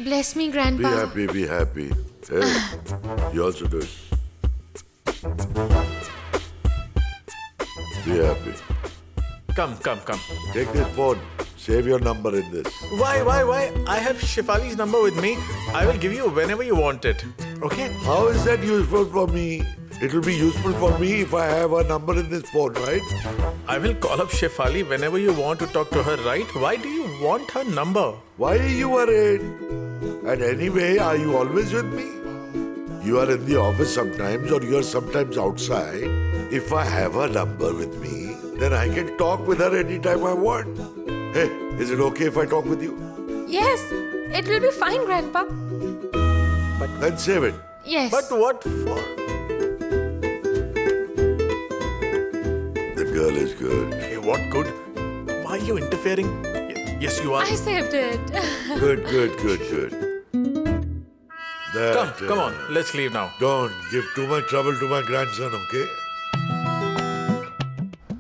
Bless me, Be Grandpa. happy, be happy. Hey, you also do it. Be happy. Come. Take this phone. Save your number in this. Why? I have Shefali's number with me. I will give you whenever you want it. Okay? How is that useful for me? It will be useful for me if I have a number in this phone, right? I will call up Shefali whenever you want to talk to her, right? Why do you want her number? Why are you worried? And anyway, are you always with me? You are in the office sometimes or you are sometimes outside. If I have her number with me, then I can talk with her anytime I want. Hey, is it okay if I talk with you? Yes, it will be fine, Grandpa. Then save it. Yes. But what for? The girl is good. Hey, what good? Why are you interfering? Yes, you are. I saved it. Good. That, Come on. Let's leave now. Don't give too much trouble to my grandson, okay?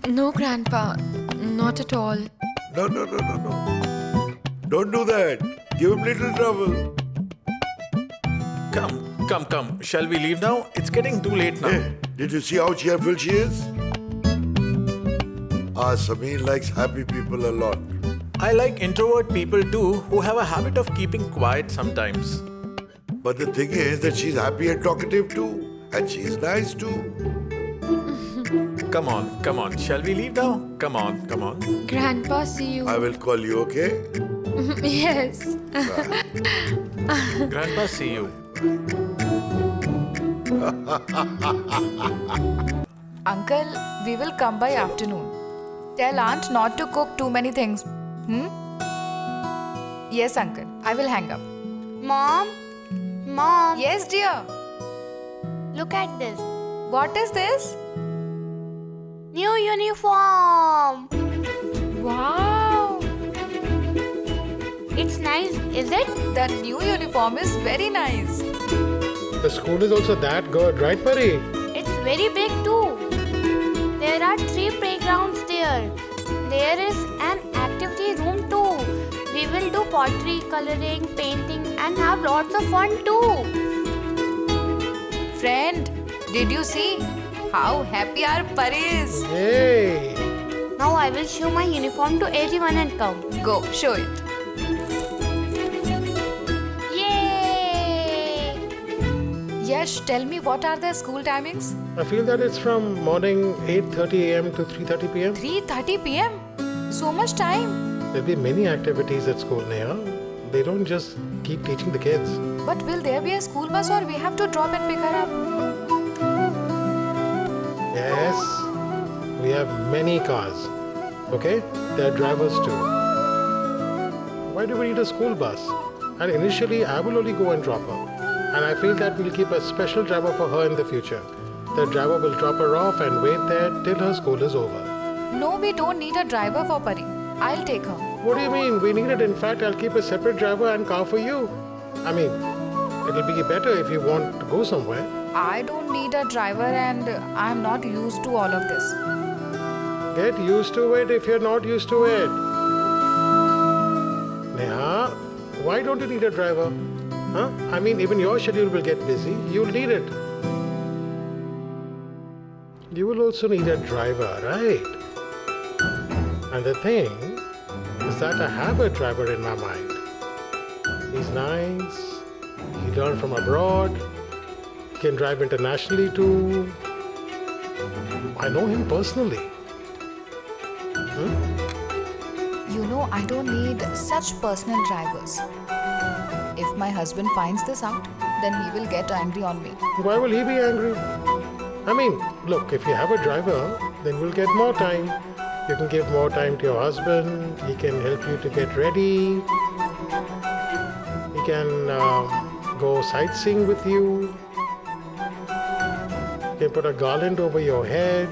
No, Grandpa. Not at all. No. Don't do that. Give him little trouble. Come. Shall we leave now? It's getting too late now. Hey, did you see how cheerful she is? Sameen likes happy people a lot. I like introvert people too who have a habit of keeping quiet sometimes. But the thing is that she's happy and talkative too. And she's nice too. Come on. Shall we leave now? Come on. Grandpa, see you. I will call you, okay? Yes. Grandpa, see you. Uncle, we will come by afternoon. Tell aunt not to cook too many things. Yes, uncle. I will hang up. Mom? Yes, dear. Look at this. What is this? New uniform. Wow. It's nice, is it? The new uniform is very nice. The school is also that good, right, Pari? It's very big too. There are 3 playgrounds there. There is an activity room too. We will do pottery, coloring, painting and have lots of fun too. Friend, did you see how happy our Pari is? Yay! Now I will show my uniform to everyone and come. Go, show it. Yay! Yash, tell me what are the school timings? I feel that it's from morning 8:30 a.m. to 3:30 p.m. 3:30 p.m. So much time. There'll be many activities at school, Neha. They don't just keep teaching the kids. But will there be a school bus or we have to drop and pick her up? Yes, we have many cars. Okay? There are drivers too. Why do we need a school bus? And initially, I will only go and drop her. And I feel that we'll keep a special driver for her in the future. The driver will drop her off and wait there till her school is over. No, we don't need a driver for Pari. I'll take her. What do you mean? We need it. In fact, I'll keep a separate driver and car for you. I mean, it'll be better if you want to go somewhere. I don't need a driver and I'm not used to all of this. Get used to it if you're not used to it. Neha, why don't you need a driver? Huh? I mean, even your schedule will get busy. You'll need it. You will also need a driver, right? And the thing is that I have a driver in my mind. He's nice. He learned from abroad. He can drive internationally too. I know him personally. You know, I don't need such personal drivers. If my husband finds this out, then he will get angry on me. Why will he be angry? I mean, look, if you have a driver, then we'll get more time. You can give more time to your husband. He can help you to get ready. He can go sightseeing with you. He can put a garland over your head.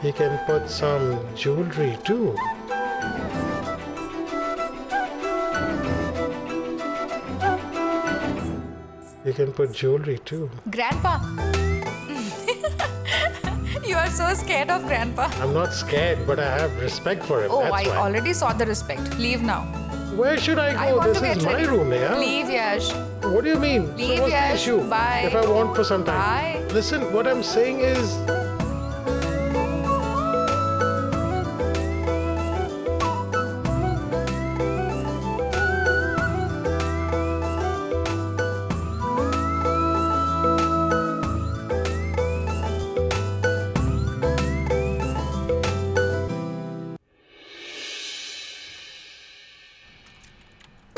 He can put some jewelry too. You can put jewelry too. Grandpa! You are so scared of Grandpa. I'm not scared, but I have respect for him. Oh, That's I why. already saw the respect. Leave now. Where should I I go? want This to get is my ready. room, Neha. Leave, Yash. What do you mean? Leave, so what's Yash. the issue? Bye. If I want for some time. Bye. Listen, what I'm saying is.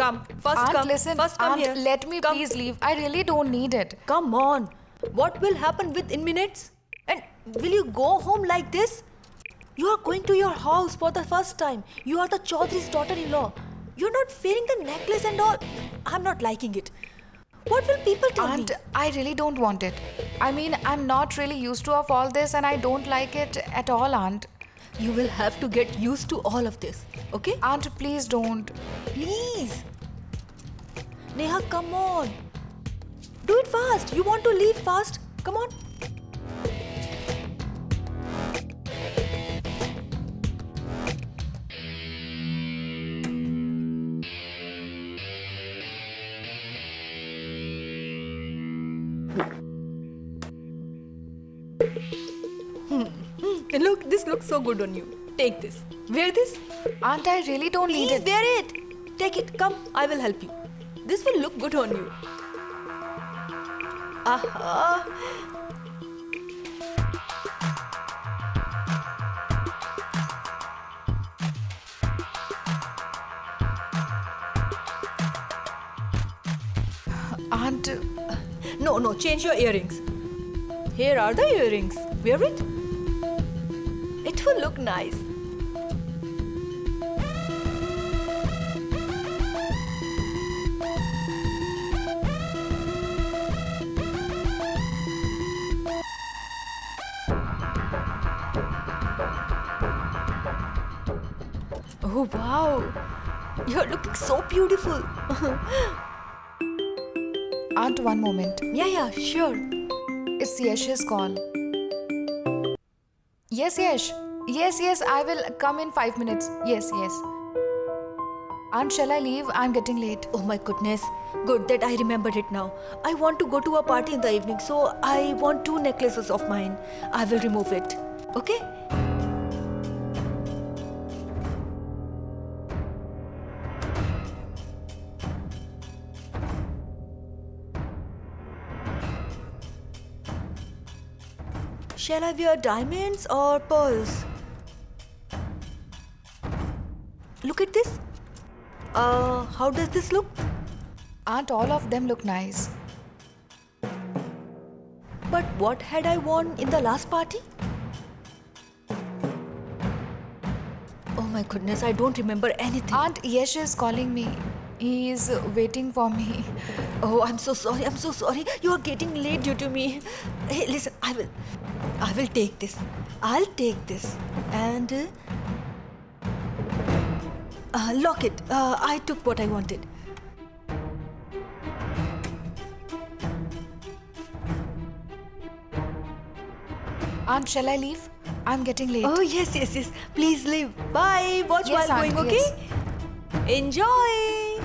Come, first Aunt, come. listen. First come Aunt, here. let me Come. please leave. I really don't need it. Come on. What will happen within minutes? And will you go home like this? You are going to your house for the first time. You are the Chaudhry's daughter-in-law. You're not wearing the necklace and all. I'm not liking it. What will people tell Aunt, me? I really don't want it. I mean, I'm not really used to of all this and I don't like it at all, Aunt. You will have to get used to all of this. Okay? Aunt, please don't. Please. Neha, come on. Do it fast. You want to leave fast? Come on. Look, this looks so good on you. Take this. Wear this. Aunt, I really don't need Please it. wear it. Take it. Come, I will help you. This will look good on you. Aha. Aunt, No, change your earrings. Here are the earrings. Wear it. It will look nice. Oh wow. You're looking so beautiful. Aunt, one moment. Yeah, sure. It's Yash's call. Yes, Yash. Yes, I will come in 5 minutes. Yes. Aunt, shall I leave? I'm getting late. Oh my goodness. Good that I remembered it now. I want to go to a party in the evening, so I want 2 necklaces of mine. I will remove it. Okay? Shall I wear diamonds or pearls? Look at this. How does this look? Aunt, all of them look nice. But what had I worn in the last party? Oh my goodness, I don't remember anything. Aunt, Yash is calling me. He is waiting for me. Oh, I'm so sorry. You are getting late due to me. Hey, listen, I will take this. I'll take this and lock it. I took what I wanted. Aunt, shall I leave? I'm getting late. Oh, yes. Please leave. Bye. Watch Yes, while Aunt, going, okay? yes. Enjoy.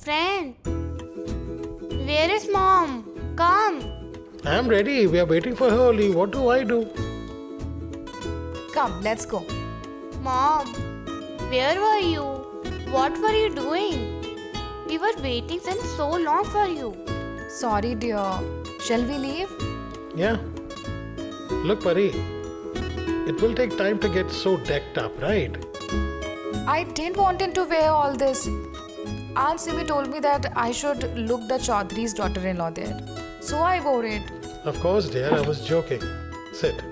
Friend, where is mom? Come. I'm ready. We are waiting for her only. What do I do? Come, let's go. Mom, where were you? What were you doing? We were waiting since so long for you. Sorry, dear. Shall we leave? Yeah. Look, Pari. It will take time to get so decked up, right? I didn't want him to wear all this. Aunt Simi told me that I should look the Chaudhary's daughter-in-law there. So I wore it. Of course, dear. I was joking. Sit.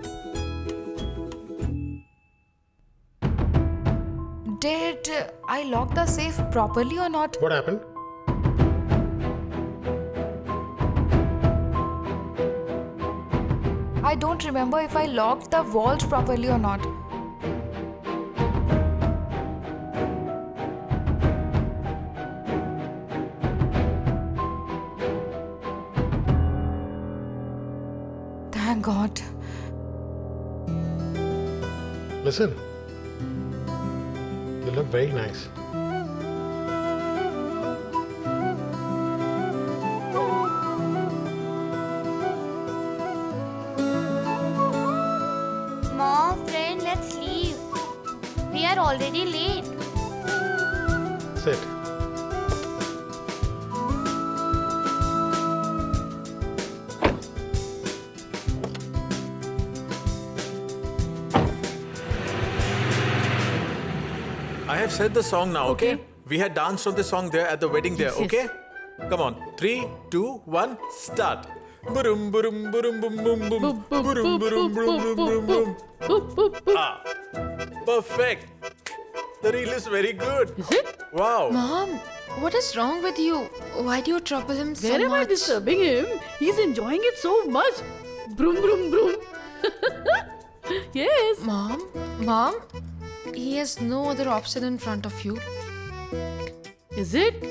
Did I lock the safe properly or not? What happened? I don't remember if I locked the vault properly or not. Thank God. Listen. You look very nice. Mom, friend, let's leave. We are already late. Sit. I have said the song now, okay? We had danced on the song there at the wedding there, okay? Come on. 3, 2, 1, start. Burum burum burum bum bum bum. Burum burum burum burum bum. Ah, perfect. The reel is very good. Is it? Wow. Mom, what is wrong with you? Why do you trouble him so Where am I much? disturbing him? He's enjoying it so much. Broom, broom, broom. Yes. Mom, he has no other option in front of you. Is it?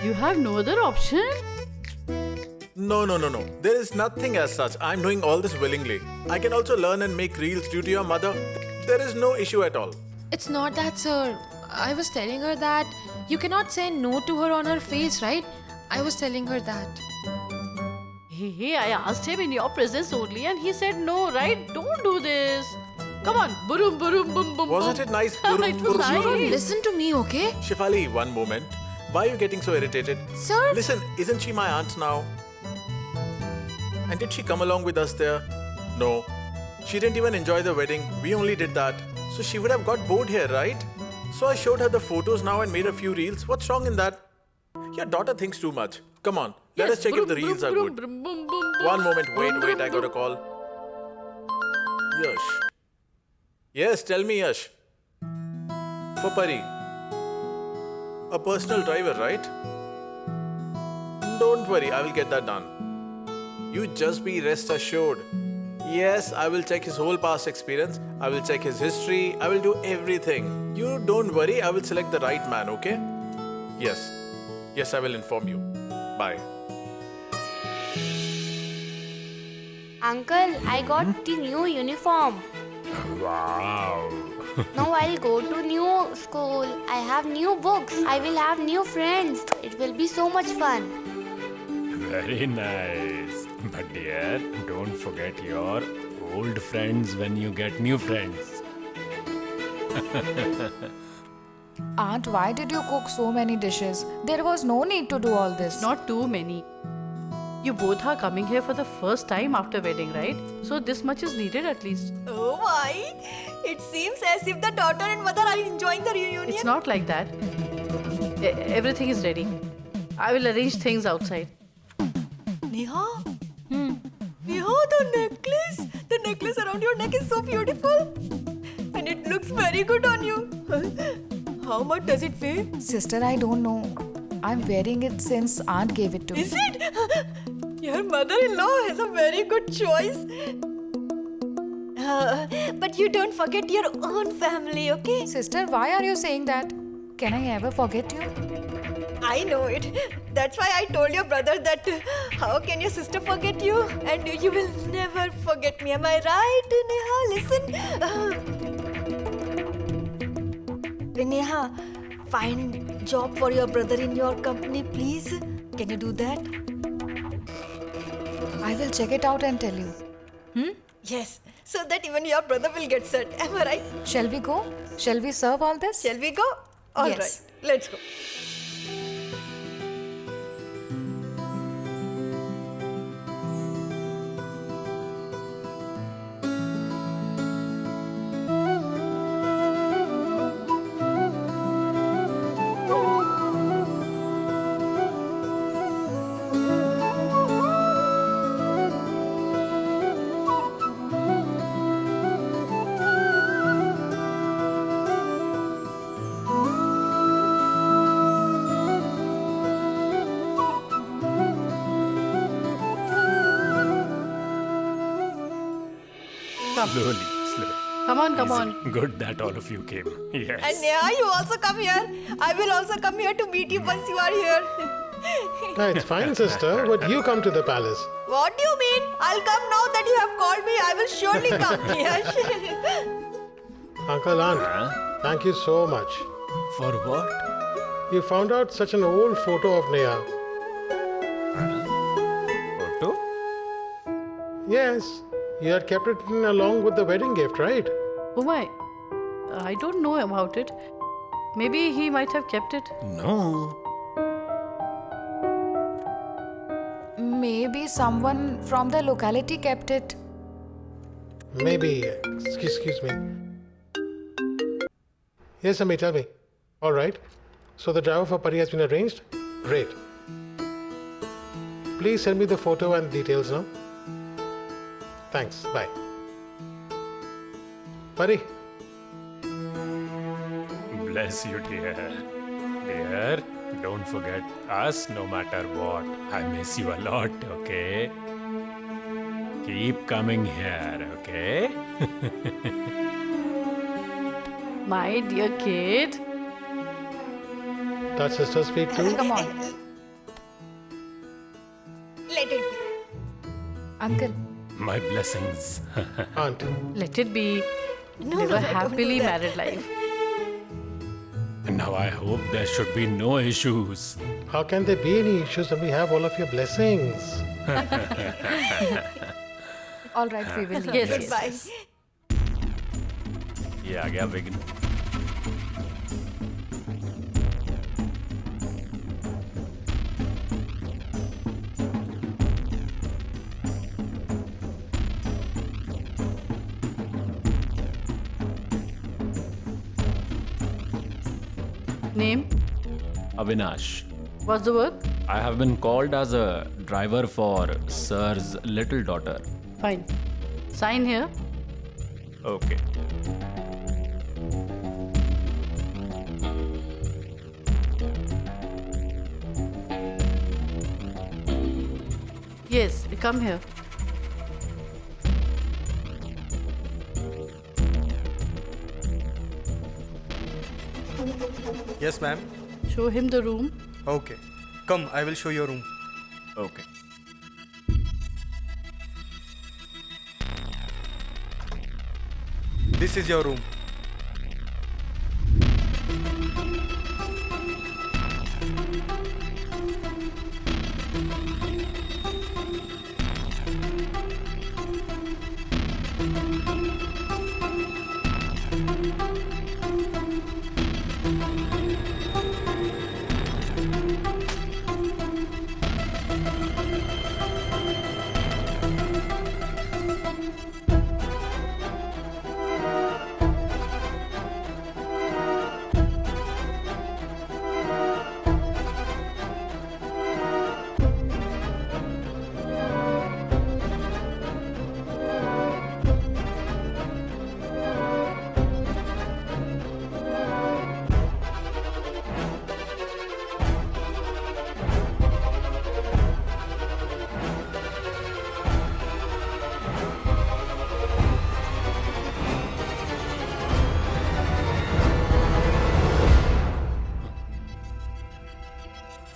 You have no other option? No. There is nothing as such. I'm doing all this willingly. I can also learn and make reels due to your mother. There is no issue at all. It's not that, sir. I was telling her that you cannot say no to her on her face, right? I was telling her that. Hey, I asked him in your presence only and he said no, right? Don't do this. Come on. Broom, broom, boom, boom. Wasn't boom. it nice? It was You don't nice. listen to me, okay? Shefali, one moment. Why are you getting so irritated? Sir? Listen, isn't she my aunt now? And did she come along with us there? No. She didn't even enjoy the wedding. We only did that. So she would have got bored here, right? So I showed her the photos now and made a few reels. What's wrong in that? Your daughter thinks too much. Come on, let us check if the reels are good. One moment, wait, I got a call. Yash. Yes, tell me, Yash. For Pari. A personal driver, right? Don't worry, I will get that done. You just be rest assured. Yes, I will check his whole past experience. I will check his history. I will do everything. You don't worry, I will select the right man, okay? Yes. Yes, I will inform you. Bye. Uncle, I got the new uniform. Wow. Now I'll go to new school. I have new books. I will have new friends. It will be so much fun. Very nice. But dear, don't forget your old friends when you get new friends. Aunt, why did you cook so many dishes? There was no need to do all this. Not too many. You both are coming here for the first time after wedding, right? So this much is needed at least. Oh my! It seems as if the daughter and mother are enjoying the reunion. It's not like that. Everything is ready. I will arrange things outside. Neha? Neha, the necklace! The necklace around your neck is so beautiful. And it looks very good on you. How much does it weigh? Sister, I don't know. I'm wearing it since Aunt gave it to me. Is it? Your mother-in-law has a very good choice. But you don't forget your own family, okay? Sister, why are you saying that? Can I ever forget you? I know it. That's why I told your brother that how can your sister forget you? And you will never forget me. Am I right, Neha? Listen. Neha, find job for your brother in your company, please. Can you do that? I will check it out and tell you. Yes, so that even your brother will get set. Am I right? Shall we go? Shall we serve all this? Shall we go? All right, Yes. let's go. Slowly. Come on. Easy. Good that all of you came. Yes. And Neha, you also come here. I will also come here to meet you once you are here. No, it's fine, sister, but you come to the palace. What do you mean? I'll come now that you have called me. I will surely come. Yes. Uncle, Aunt, thank you so much. For what? You found out such an old photo of Neha. Photo? Yes, you had kept it in along with the wedding gift, right? Oh my, I don't know about it. Maybe he might have kept it. No. Maybe someone from the locality kept it. Maybe. Excuse me. Yes, Ami, tell me. All right. So the driver for Pari has been arranged? Great. Please send me the photo and details now. Thanks. Bye. Pari. Bless you, dear. Dear, don't forget us no matter what. I miss you a lot, okay? Keep coming here, okay? My dear kid. Touch sister's feet too. Come on, Let it be. Uncle. My blessings. Aunt. Let it be. No, Live no, a don't do happily that. married life. Now I hope there should be no issues. How can there be any issues when we have all of your blessings? All right, we will leave. Yes. Bye. ये आ गया विघ्न. Name? Avinash. What's the work? I have been called as a driver for Sir's little daughter. Fine. Sign here. Okay. Yes, come here. Yes, ma'am. Show him the room. Okay. Come, I will show your room. Okay. This is your room.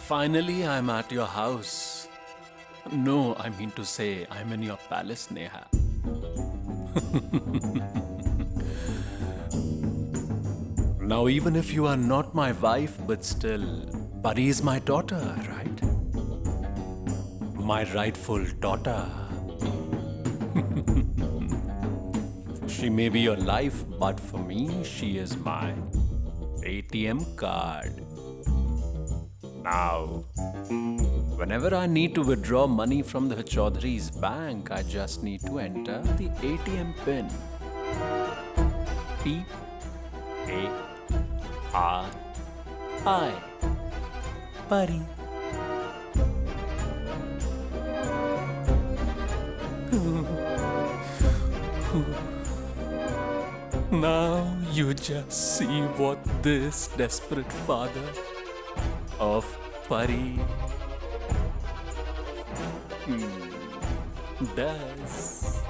Finally, I'm at your house. No, I mean to say, I'm in your palace, Neha. Now, even if you are not my wife, but still, Pari is my daughter, right? My rightful daughter. She may be your life, but for me, she is my ATM card. Now, whenever I need to withdraw money from the Chaudhary's bank, I just need to enter the ATM pin. P-A-R-I. Pari. Now you just see what this desperate father of Pari does.